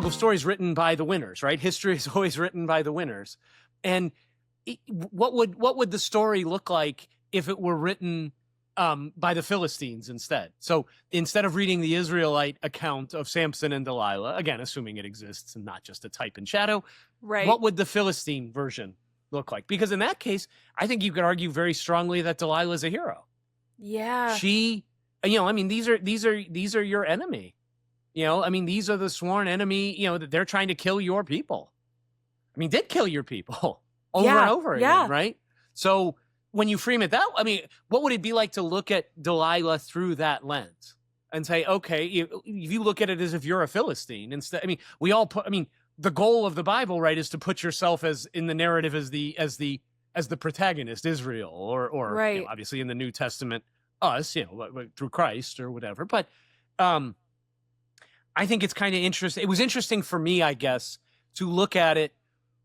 biblical stories written by the winners, right? History is always written by the winners. And what would the story look like if it were written by the Philistines instead? So instead of reading the Israelite account of Samson and Delilah, again, assuming it exists and not just a type and shadow, Right. what would the Philistine version look like? Because in that case, I think you could argue very strongly that Delilah is a hero. Yeah. She, I mean, these are your enemy. I mean, these are the sworn enemy, that they're trying to kill your people. I mean, did kill your people over and over again, right? So when you frame it that, I mean, what would it be like to look at Delilah through that lens and say, okay, if you look at it as if you're a Philistine instead, I mean, the goal of the Bible, right, is to put yourself as in the narrative as the protagonist, Israel, or right. Obviously in the New Testament, us, through Christ or whatever. But I think it's kind of interesting. It was interesting for me, I guess, to look at it.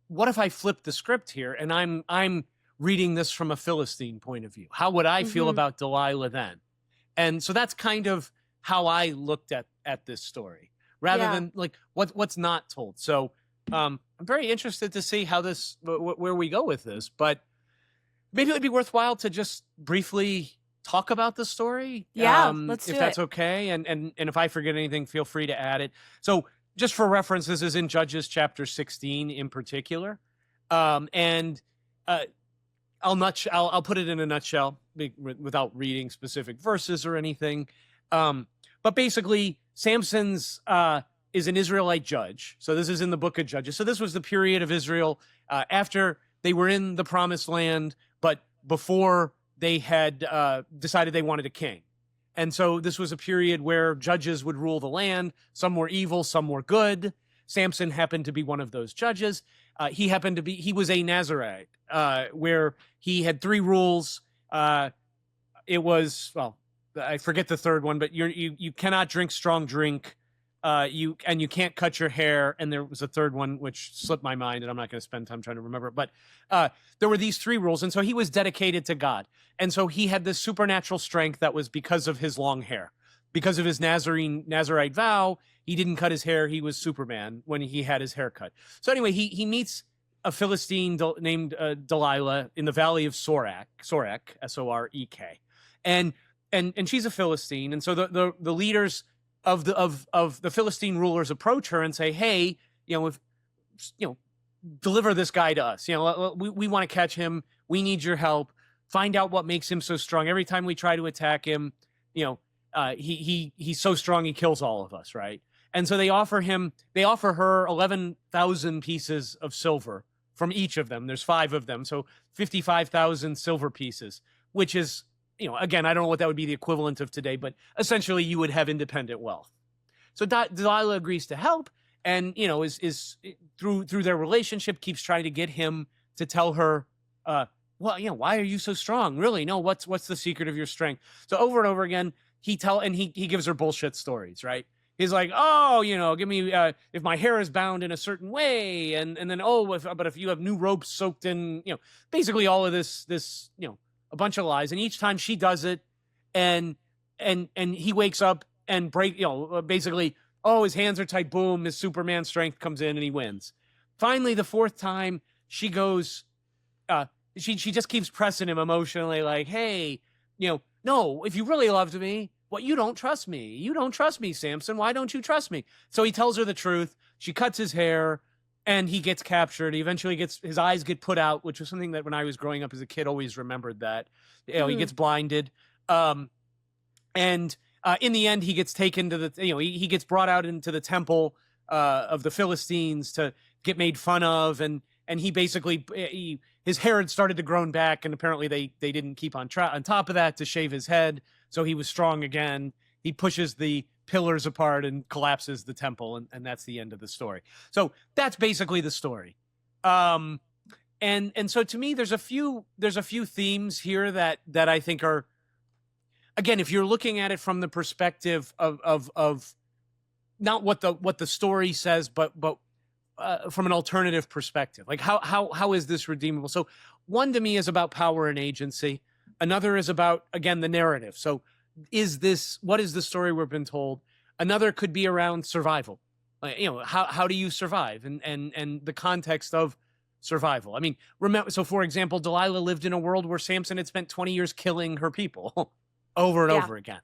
What if I flip the script here and I'm reading this from a Philistine point of view? How would I feel about Delilah then? And so that's kind of how I looked at this story, rather than like what's not told. So I'm very interested to see how where we go with this. But maybe it would be worthwhile to just briefly talk about the story. Let's do if that's okay. And if I forget anything, feel free to add it. So just for reference, this is in Judges chapter 16 in particular. I'll put it in a nutshell without reading specific verses or anything. But basically, Samson's is an Israelite judge. So this is in the book of Judges. So this was the period of Israel after they were in the promised land, but before they had decided they wanted a king. And so this was a period where judges would rule the land. Some were evil, some were good. Samson happened to be one of those judges. He was a Nazarite, where he had 3 rules. It was, well, I forget the third one, but you cannot drink strong drink. You can't cut your hair. And there was a third one, which slipped my mind, and I'm not going to spend time trying to remember it. But there were these 3 rules. And so he was dedicated to God. And so he had this supernatural strength that was because of his long hair. Because of his Nazarite vow, he didn't cut his hair. He was Superman when he had his hair cut. So anyway, he meets a Philistine named Delilah in the valley of Sorek, Sorek. And she's a Philistine. And so the leaders of the Philistine rulers approach her and say, hey, deliver this guy to us. We want to catch him. We need your help. Find out what makes him so strong. Every time we try to attack him, he's so strong he kills all of us, right? And so they offer her 11,000 pieces of silver from each of them. There's 5 of them, so 55,000 silver pieces, which is, again, I don't know what that would be the equivalent of today, but essentially you would have independent wealth. So Delilah agrees to help, and is through their relationship keeps trying to get him to tell her, why are you so strong? Really? No, what's the secret of your strength? So over and over again, he gives her bullshit stories, right? He's like, give me, if my hair is bound in a certain way, and then, but if you have new ropes soaked in, basically all of this, a bunch of lies. And each time she does it, and he wakes up and basically, his hands are tight, boom, his Superman strength comes in and he wins. Finally, the 4th time, she goes, she just keeps pressing him emotionally, like, hey, no, if you really loved me, you don't trust me. You don't trust me, Samson. Why don't you trust me? So he tells her the truth. She cuts his hair, and he gets captured. He eventually his eyes get put out, which was something that when I was growing up as a kid, always remembered that. He gets blinded. And in the end, he gets taken to he gets brought out into the temple of the Philistines to get made fun of. And he basically, his hair had started to grow back, and apparently they didn't keep on top of that to shave his head. So he was strong again. He pushes the pillars apart and collapses the temple, and that's the end of the story. So that's basically the story. And so to me, there's a few themes here that I think are, again, if you're looking at it from the perspective of not what the story says, but from an alternative perspective, like how is this redeemable? So one to me is about power and agency. Another is about, again, the narrative. So what is the story we've been told? Another could be around survival. You know, how do you survive, and the context of survival. I mean, remember, so for example, Delilah lived in a world where Samson had spent 20 years killing her people over and Yeah. over again.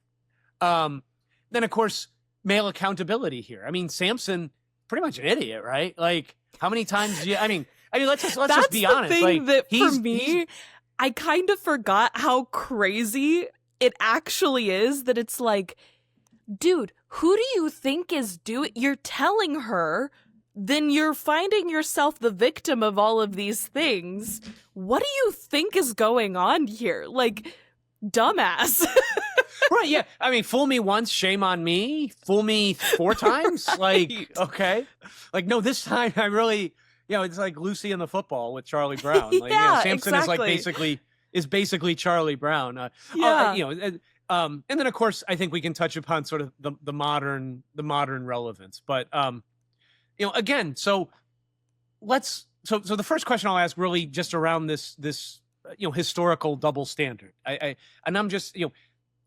Then of course, male accountability here. I mean, Samson, pretty much an idiot, right? Like, how many times do you, I mean, let's just be honest. Thing like, that for me, I kind of forgot how crazy it actually is, that it's like, dude, who do you think is doing? You're telling her, then you're finding yourself the victim of all of these things. What do you think is going on here? Like, dumbass. Right, yeah. I mean, fool me once, shame on me. Fool me 4 times? Like, okay. Like, no, this time I really, you know, it's like Lucy in the football with Charlie Brown. Like, Yeah, you know, Samson exactly. is basically Charlie Brown. Yeah. You know, and then of course I think we can touch upon sort of the modern relevance. But you know, again, so so the first question I'll ask really just around this you know, historical double standard. And I'm just, you know,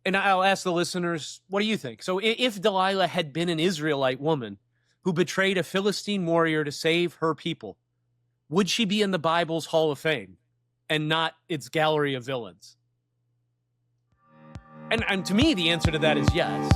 and I'll ask the listeners, what do you think? So if Delilah had been an Israelite woman who betrayed a Philistine warrior to save her people, would she be in the Bible's Hall of Fame and not its gallery of villains? And to me, the answer to that is yes.